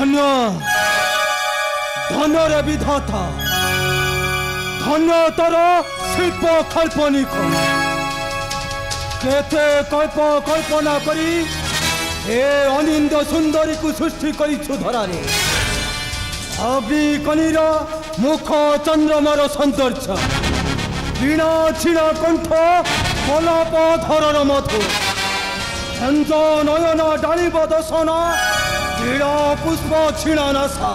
धन्य धन्य विधाता धन्य तर शिल्प काल्पनिक केते कल्प कल्पना करी ए अनिंद सुंदरी को सृष्टि करिछु धरारे अग्निकणीर मुख चंद्रमार सौंदर्य वीणा क्षीण कंठ कलाप धरर मधु झंझ नयन डालिब दर्शन वीणा पुष्प क्षीण नाशा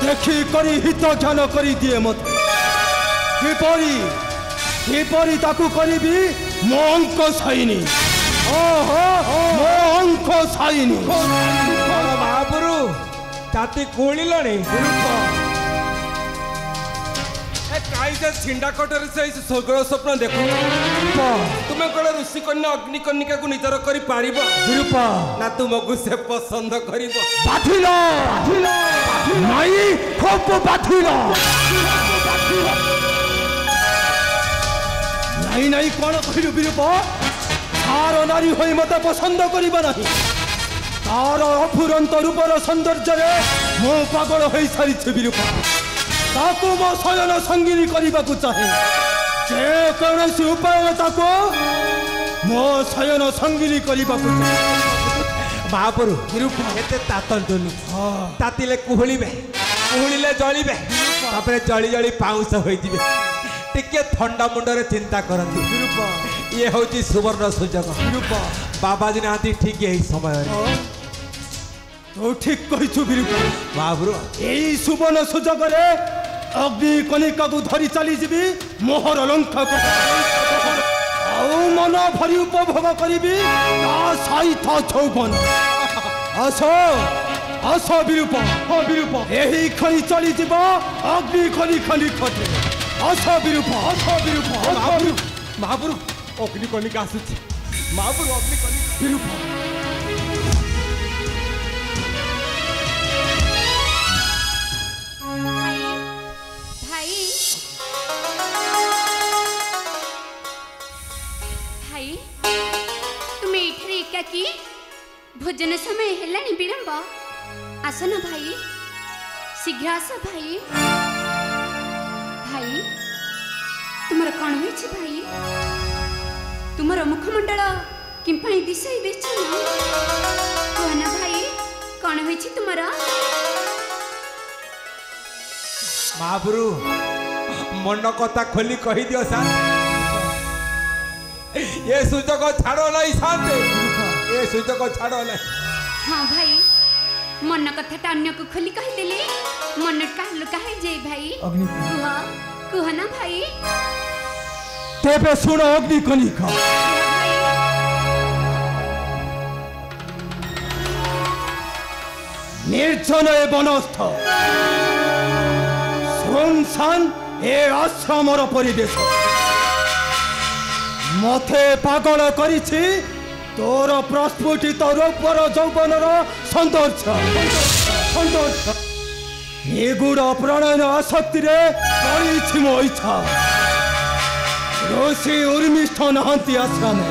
देखी करी हित ज्ञान करी दिए मत किपरी ताकू करी मो अंक साइनी मो अंक साइनी महापुरु ताती कोलिलणी से छिंडा कटर से सगळ स्वप्न देखो तुम्हें कौन ऋषि कन्या अग्निकन्या को निजर कर पारिबो ना तुमको से पसंद करिबो बाथिलो नहीं खूब बाथिलो नहीं कौन कहिलु बिरूपा तार नारी होई मते पसंद करिबा नहीं तार अफुरंत रूपर सौंदर्य रे मो पागल होई सारी बिरूपा ताकू मो शयन संगिनी करने को चाहे जे कौन उपाय ताको मो शयन संगिनी करने को महापुरु एते तातंतुनी तातिले कुहलिबे कुहलिले जलिबे तापरे जली जली पाउस होई जिवे टिके ठंडा मुंडरे चिंता करंतु ये होची सुवर्ण सुजग बाबाजी नाती ठीक यही समय तो ठीक कहिछु बिरूपा महापुरु एई सुवर्ण सुजग रे अग्निकणिका को धरी चली जीवी मोहर लंका मन भरी उपभोग करी साइथ चौबन आस आस विरूप यही खड़ी चली जीव अग्निकणिका निकटे आस विरूप महापुरु अग्निकणिका आसुची महापुरु अग्निकणिका विरूप कि भोजन समय हेलानी विलंब आसन भाई शीघ्र आस भाई भाई तुमर कौन होइछि भाई तुमर मुखमंडल किंपाई दिशई बेचन कहना भाई कौन होइछि तुमर महापुरु मन कथा खोली कहि दियो सा ये सुजग छाड़ो नहीं शांति ये सुजग छाड़ो नहीं हाँ भाई मन कथा अन्य को खोली कहिदेली मन काहलु काहे जे भाई कुह ना भाई तेबे सुन अग्निकणिका निर्जन वनस्थ सुनसान ए आश्रमर परिवेश मथे पागल करिछि तोर प्रस्फुटित रूपर यौवनर सौंदर्य निगूढ़ प्रणयन आसक्ति रे करिछि मो इच्छा ऋषि उर्मिष्ठ नहांती आश्रमे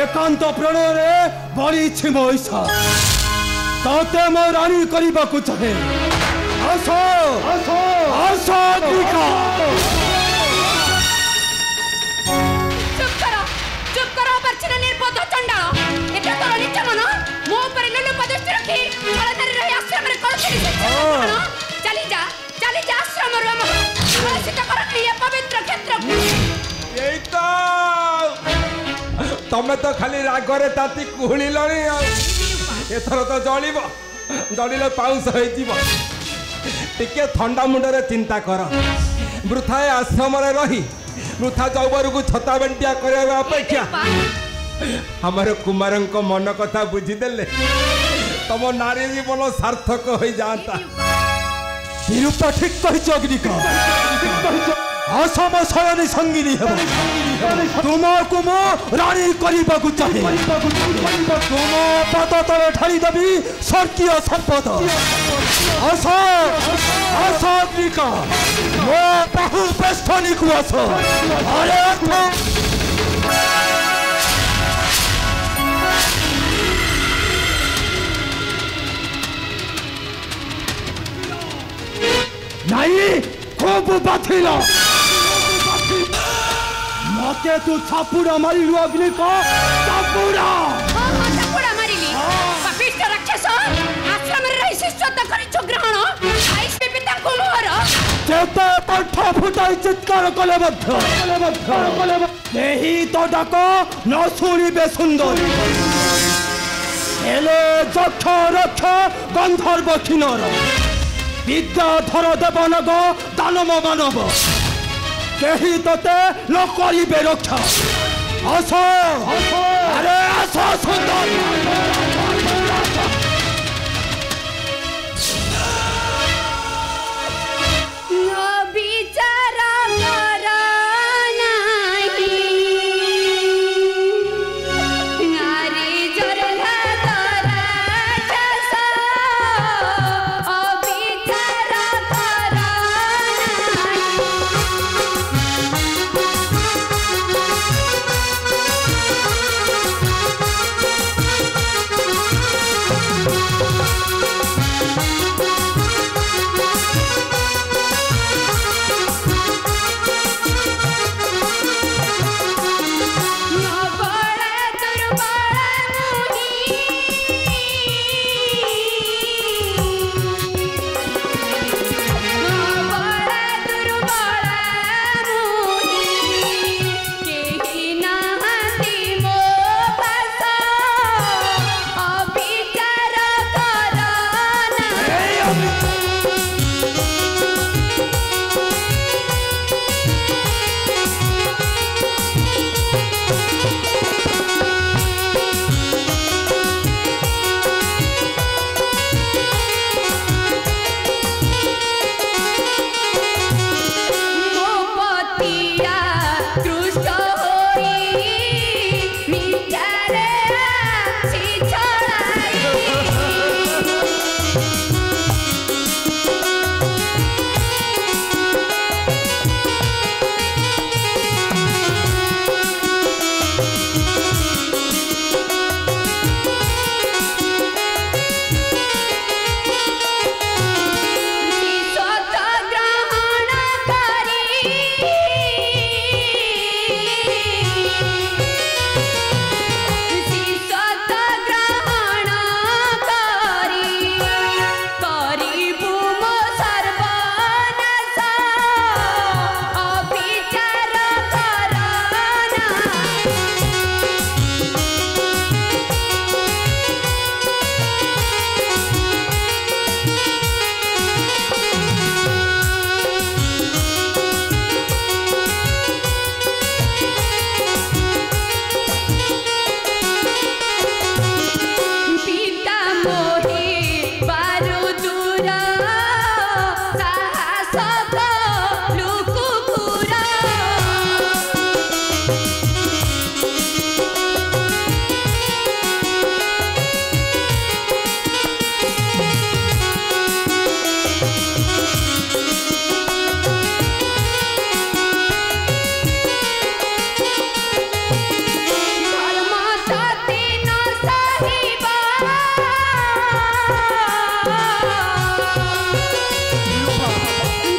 एकांत प्रणय रे बढ़िछि मो इच्छा ताते मो रानी करिबा को चाहे आस आस आस अग्निका तमें तो खाली रागरे ताती कुहलिल एथर तो जलिब जलिले पाउस टिके ठंडा मुंडरे चिंता कर वृथा आश्रम रही वृथा जौबर को छता बेंटिया करने अपेक्षा हमारे कुमार मन कथा बुझीदे तम नारी जीवन सार्थक हो जाता विरूपा ठीक कहिछ अग्निका असम शयनी संगिनी हेब तुमको मो रानी करिबा को चाहे तुम पद तले ठाई देबी स्वर्गीय संपद अस अस अग्निका मो बहु बेस्थनी को अस अरे नहीं खूब बाथिल मते तू थापुड़ा मारिलु अग्नि को थापुड़ा थापुड़ा मारिली पापिष्ट राक्षस आश्रम रे रही शिष्यता करी ग्रहण आइस पे पिता को लोहर जेते पठ फुटाई चित्कार कले मध्य नहीं तो डाको न सुनिबे सुंदर हेले जक्ष रक्ष गंधर्व किन्नर विद्याधर देवनग दानव मानव केही तते न करिबे रक्षा आस अरे आस सुंदर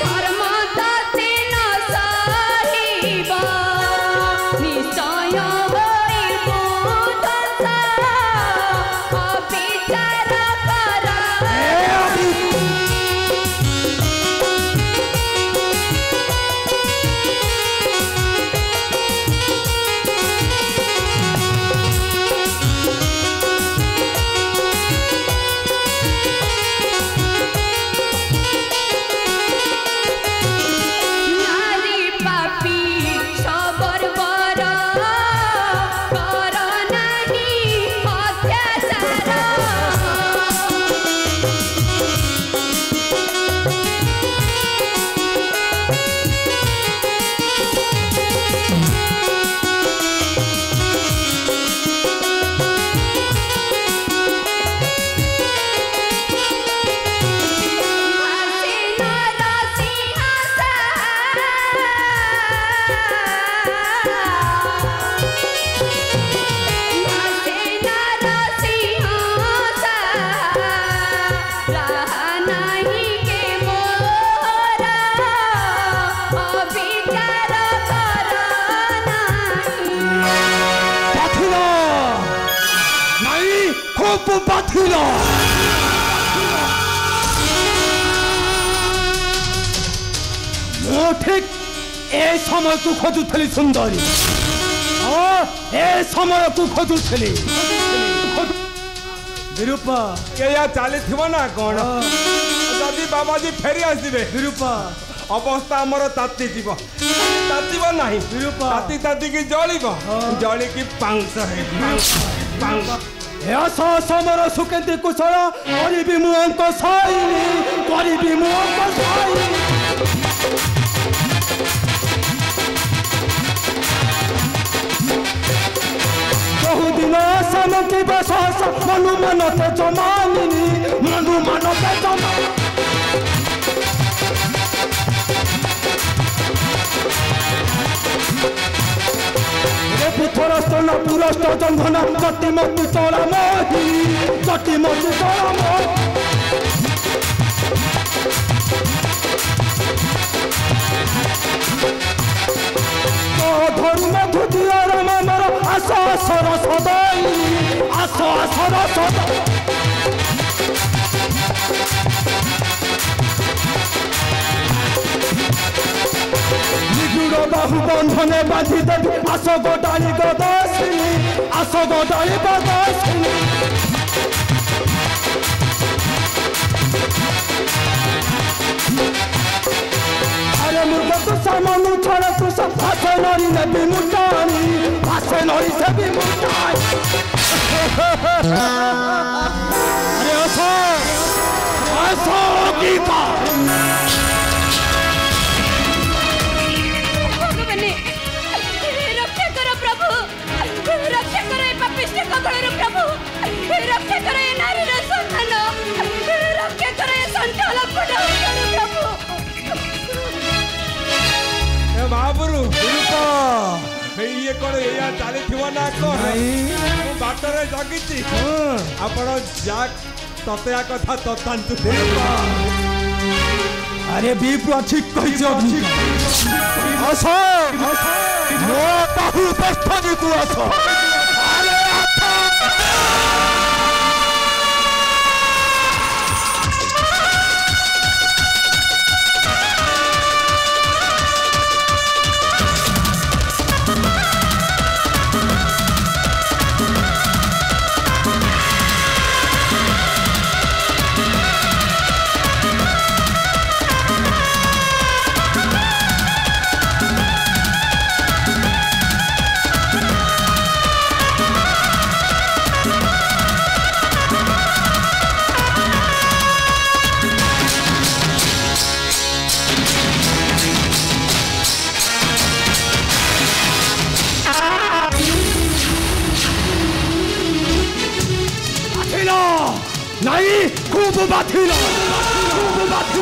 धर्म खूब बाधिल मु ठीक ए समय को खोजुली सुंदरी ए समय को खोजुली विरूपा या चली ना कौन जदि बाबाजी फेरी आसबे विरूपा अवस्था आमर ताती जीव तातीब नहीं विरूपा ताती ताती की जलिब जली की पाउंस समर सुकेंद्र कुशल करी मु अंक साइनी करी मु अंक साइनी बहुदिन शांति बसास मनु मनते जमानी मनु मनते जमानी पुथरस्थल पुरस्थ जंघना कटिमति तोला मोही कटिमति तोला मोही धर्म धुतियर ममर आस आसर सदाई आस आसर सदाई निगुड़ बाहु बंधने बांधि देवी आस गोडाली गदासिनी आस गोडाली गदासिनी अरे मुर्गा तो सामानु छड़ा तो सब भाषे नरी ने भी मुटानी भाषे नरी से भी मुटानी अरे ऐसा ऐसा गीता भगवाने रक्षा करो प्रभु रक्षा करो ये पापिष्ट कबळରୁ प्रभु रक्षा करो ये नारीर संतान रक्षा करो ये संतान प्रभु बाबरू ये कौन या चली ना कौन बाटर जगी आपण जा ततया कथा ततांतु अरे बीपुआ ठीक कहि जो आस मो बाहु उपस्थानी तू आस अरे नहीं खूब बाधिल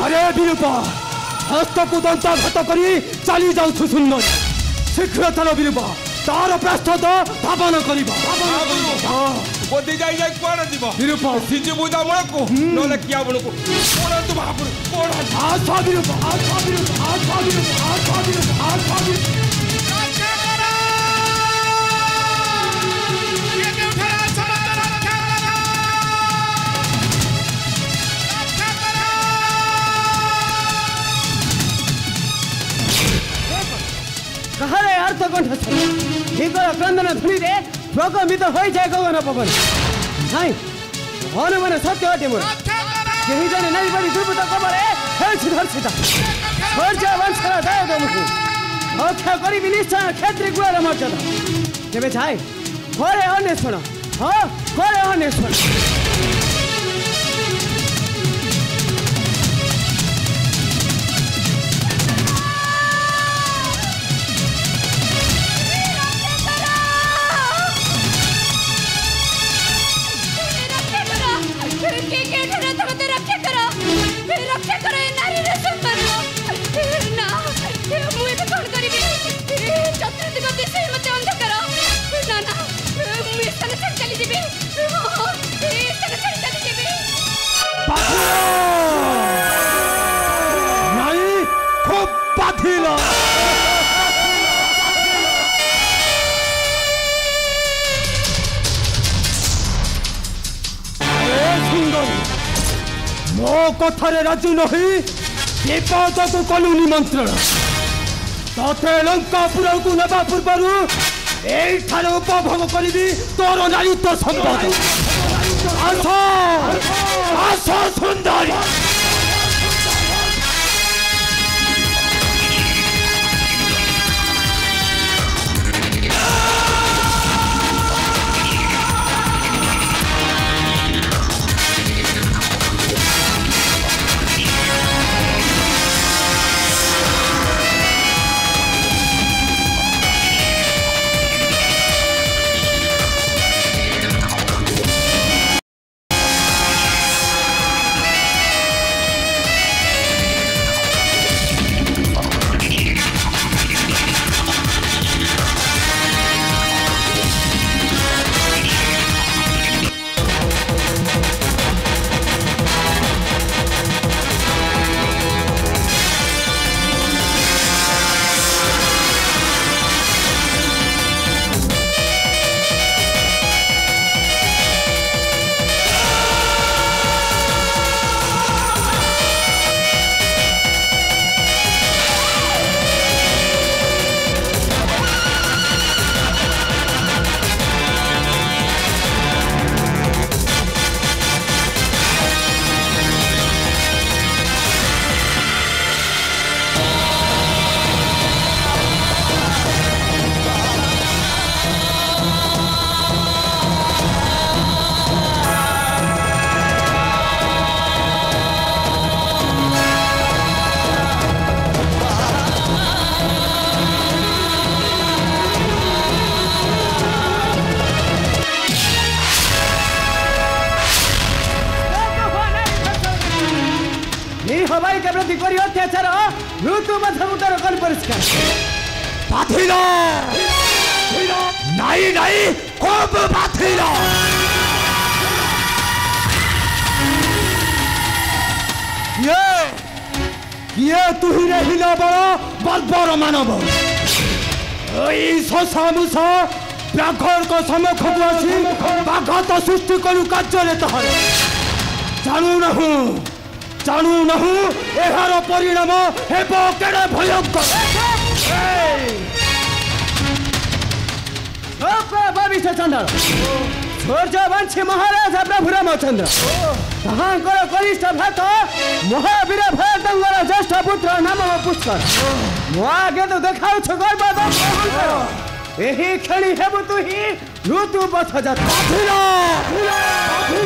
अरे विरूपा हस्त को दंता घात करी चली जाऊ सुंदर शीघ्र चल विरूपा तार प्राश्चित धावन करबा बोदी जाई जाई कोन दिबो विरूपा सिजु बुदा मको नले किया बणको कोन तू बाबू कोन आसा विरूपा आसा विरूपा आसा विरूपा आसा विरूपा आसा विरूपा कहारे अर्थ कंठ हिकर क्रंदन धुनी रे प्रकम्पित होई जाय गगन पवन हाय अनुमान सत्य अटे मोर केही जने नाई बडी दुर्बत कबरे हेछि धर्षिता सर्ज वंशरा दय दमुखी रक्षा करी निश्चय क्षेत्री गुणर मर्यादा तेबे जाय घरे अन्वेषण हां घरे अन्वेषण रक्षा करो ये नारी रे सम्मान ना मु ए कोन करिबी चतुर्दिग दिशे मते अंधकार ना ना मु स्थान छाड़ चली जीबी स्थान छाड़ कथारे राजी नही विपद को कलु निमंत्रण तथे लंकापुर को नवा पूर्व एठार उपभोग करी तोर नारित्व संपद आस आस सुंदरी हवाई के प्रति करी अत्याचार ऋतु मधुकर कल परिष्कार बाथिला नहीं नहीं खूब बाथिला ये तू ही नहीं ना बड़ा बर्बर मानव शशा मूषा व्याघर को सम्मुख को आसी बाघत सृष्टि करू कार्य तहार जानू नहु एहार परिणाम हेबो केडे भयंकर भविष्य चंद्र सूर्यवंशी महाराजा प्रभु रामचंद्र ताहांकर कनिष्ठ भ्रात महावीर भरतंगर ज्येष्ठ पुत्र नाम पुष्कर मो आगे तो देखाऊ छ गर्व अहंकार एही क्षणी हेबु तु ही ऋतु पथ जात बाथिला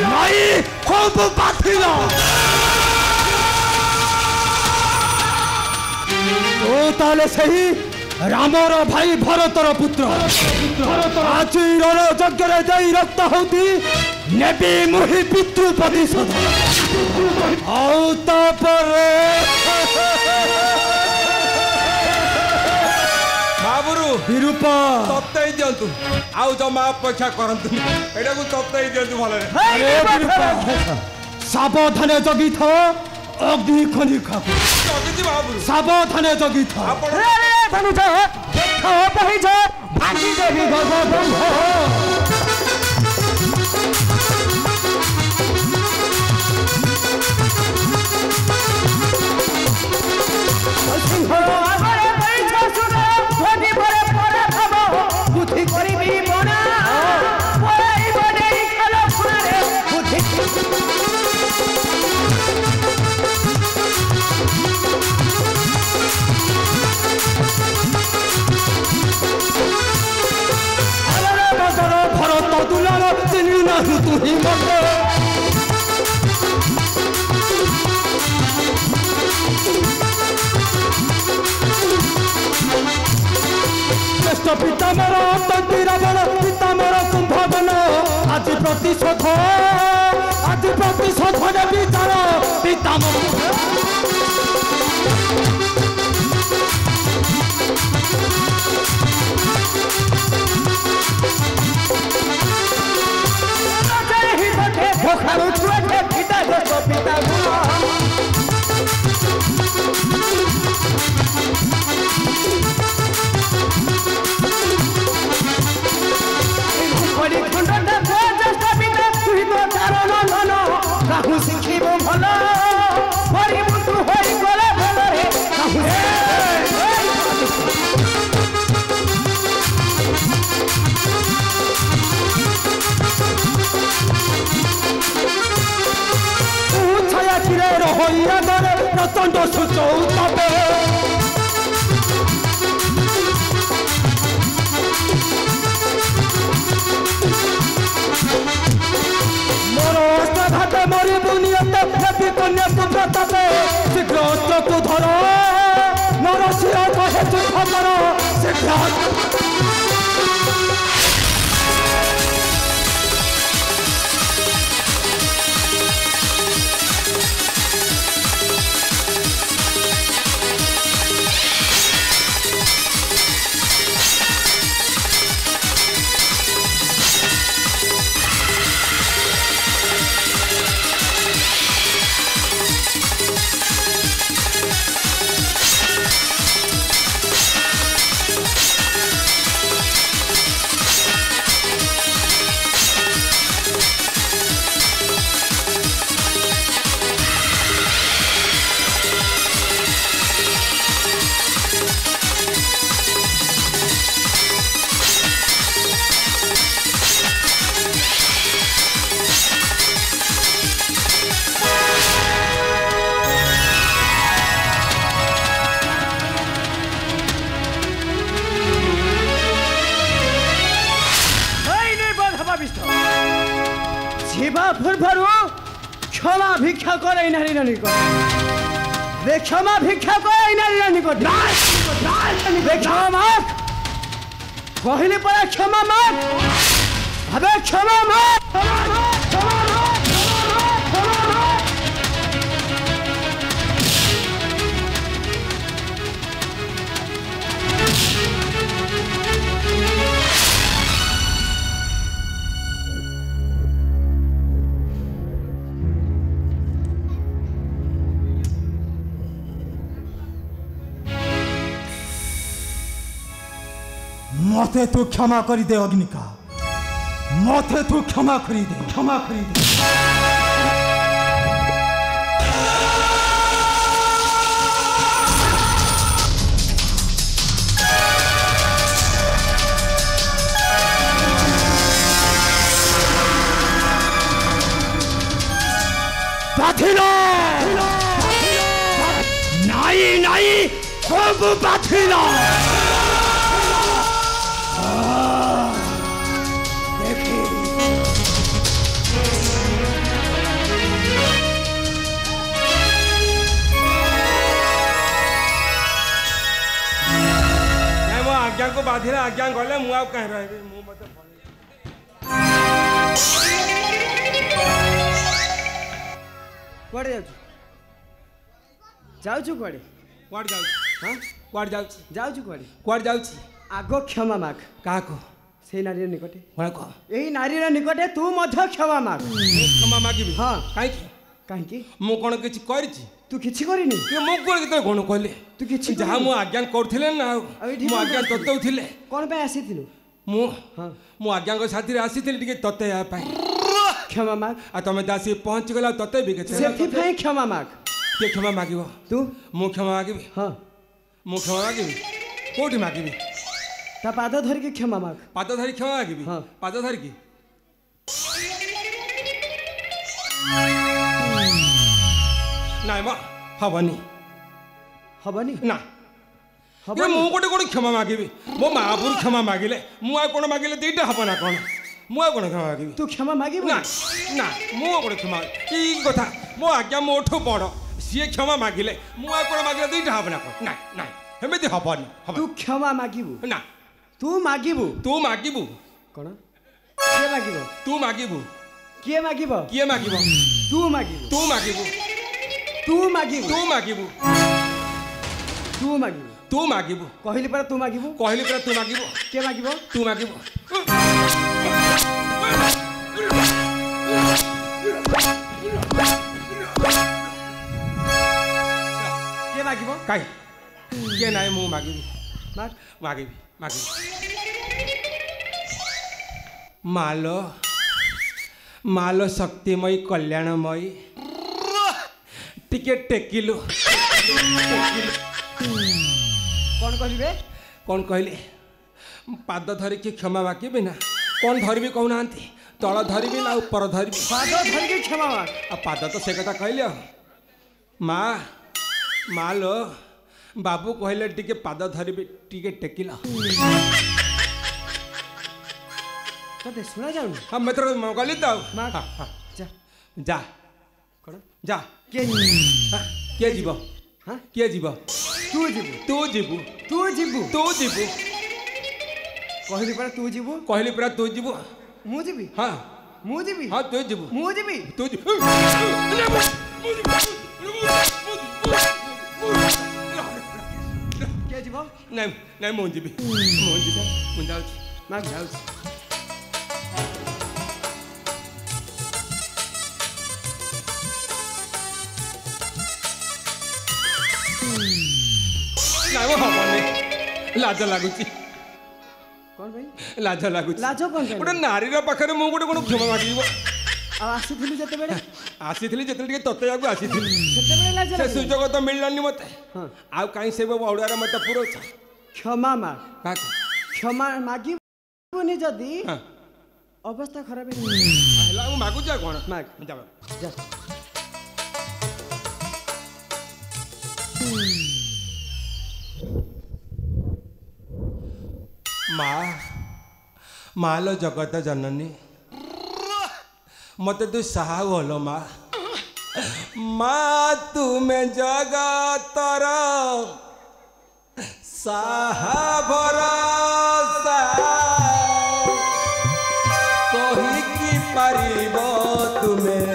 नहीं खूब बाथिला तो ताले सही रामर भाई भरतर पुत्र आज रण यज्ञ दई रक्त होती नेबी मुहि पितृ प्रतिशोध बाबुरु विरूपा तत्तई दियंतु आउ जमा अपेक्षा करंतु एटा को तत्तई दियंतु भले सावधाने जगी था अग्नि खनि खाकु जगिति बाबुरु सावधाने जगी था धनुष देखो पहिज भागी देवी गर्भ ब्रह्म सिंह आगरे पहिज सुन भोगी परे परे खब बुद्धि करिबी बना पराई बडे खेल फुनारे बुद्धि भरत दुलार चिन्ही नाही तुही मते श्रेष्ठ पिता मोर तंती रावण पिता मोर कुंभकर्ण आज प्रतिशोध विचार पिता मोर दंड सुचौतापे मोर अष्टाघात मरी बुनियत हेपी कन्या सुप्रतापे शीघ्र अष्टकु धर नरसिंह कहे युद्ध कर शीघ्र क्षमा भिक्षा करे नारी निकट क्षमा भिक्षा करे नारी निकट क्षमा कहले पड़ा क्षमा माग अबे क्षमा माग मते तू क्षमा करी दे अग्निका मते तू क्षमा करी दे बाथिला नाई सब बाथिला आज्ञा को बाधिले आज्ञा गले मु आ कह रहे मु मते कुआडे जाऊ कुआडे कुआड जाऊ हां कुआड जाऊ कुआड जाऊ आगो क्षमा माग का को से नारी निकटे कोन को एही नारी निकटे तू मध्य क्षमा माग क्षमा मागिबी हां काहे मु कोन किछि करछि तू किछि करिनी ये मु कोन किते कोन कहले तू किछि जहा मु आज्ञा करथिले ना मु आज्ञा ततौथिले कोन पे आसीथिलु मु हां मु आज्ञा को साथी रे आसीथिले टिके तते आ पाई क्षमा माग आ तमे दासी पहुंच गेला तते भी केते सेठी फाई क्षमा माग के क्षमा मागिबो तू मु क्षमा मागिबी हां मु क्षमा मागिबी कोठी मागिबी ता पाद धरि के क्षमा माग पाद धरि क्षमा मागिबी हां पाद धरि की नाइ मा हबनी ना ये मु गोटे क्षमा मागिबी मो महापुर क्षमा मागिले मु आ कोन मागिले दीटा हबना कोन मु आ कोन क्षमा मागिबी तू क्षमा मागिबो ना मु गोटे क्षमा ई कथा मो आज्ञा मोठो बड़ सी क्षमा मागिले मु आ कोन मागिले दीटा हबना कोन ना हेमेति हबनी तू क्षमा मागिबो ना तू मागिबो कोन के मागिबो तू मागिबो के मागिबो के मागिबो तू मागिबो तू मागिबो तू मागिबो तू मागिबो तू मागिबो तू मागिबो कहली पर तू मागिबो तू मागिबो के मागिबो तू मागिबो के मागिबो काई के नाइ मु मागिबी माग मागिबी मालो शक्तिमयी कल्याणमयी टिके टेकिलु कौन कहले पाद धरिकी क्षमा मागिबी ना कौन धरबी कहना तल धरबी ना ऊपर धरबी पाद धरिकी क्षमा माग आ पाद तो से कथा कहले माँ मालो बाबू कहले टिके पाद धरबे टिके टेकिला तते सुना जाऊ हम मित्र गली तो माग जा जा कौन जा के के जीव हां के जीव तू जीवु तू जीवु तू जीवु तू जीवु कहली पर तू जीवु कहली पूरा तू जीवु मु जीवि हां मु जीवि हां तू जीवु मु जीवि तू जीवु के जीवो नहीं नहीं मु जीवि मु जीवि मु जाऊ माग जाऊ नाव हबने लाज लागुची कौन भाई लाज लागुची लाज कौन गोटे नारी पाखे मु गोटे कोन क्षमा मागिब आसीथिलु जते बेले आसीथिली जते टिके तते आगु आसीथिली जते बेले लाज से सुजोग तो मिललानी मते हां आ काई से बौड़ारे मते पुरो क्षमा माग का क्षमा मागिबुनी जदी हां अवस्था खराब है हला मु मागु जा कोन माग जा जा मालो जगत जननी मत तू साहा होलो माँ तुम्हें जगतर साहा भरोसा कहिकी पारिब तुम्हें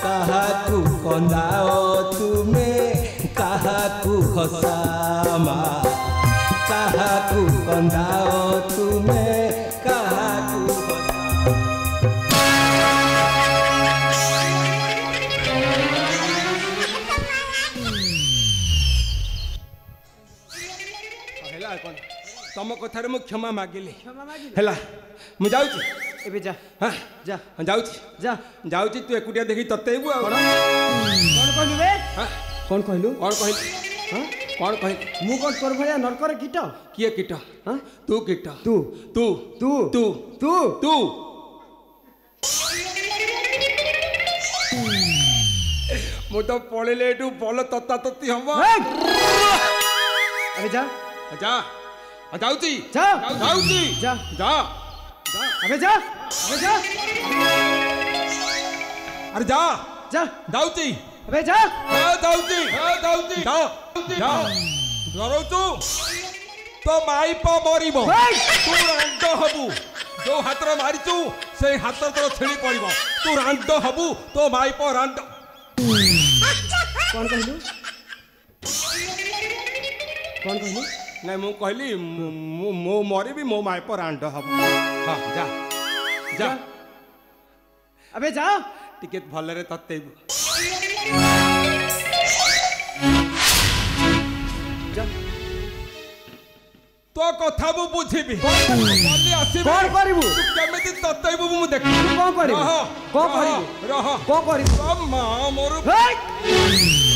काहाकू कंदाओ तुम्हें काहाकू हसामा काहाकू कंदाओ तुम्हें काहाकू तम कथार मु क्षमा मागिली हैला मु जाउची एबे जा हां जा जाउची जा जाउची तू एकुटिया देखि ततेबु आ कौन कहलु बे हां कौन कहलु कौन कहली हां कौन कहली मु कोन तोर भलिया नरकर कीट किए कीट हां तू कीट तू तू तू तू तू तू मु तो पळेले एटू बल तत्ता तत्ती हवा अबे जा जा जाउची जा जाउची जा जा अबे जा अरे जा जा जाउची अबे जा जाउची जा जा डरौचु तो माई प मरिबो तू रांड हबु जो हातर मारिचु से हाथ तोर छेड़ी पड़िबो तू रांड हबु तो माई प रांड कौन कहलु कौन कहलु नहीं मु कहली मो मरिबी मो माई प रांड हबु हां जा जा अबे जा टिकेट भलरे ततेबु जा तो कथा मु बुझिबी कौन करिबु तू केमिति ततेबु मु देखि तू कौन करिबु रह कौन करिबु रह कौन करिबु मां मोर हे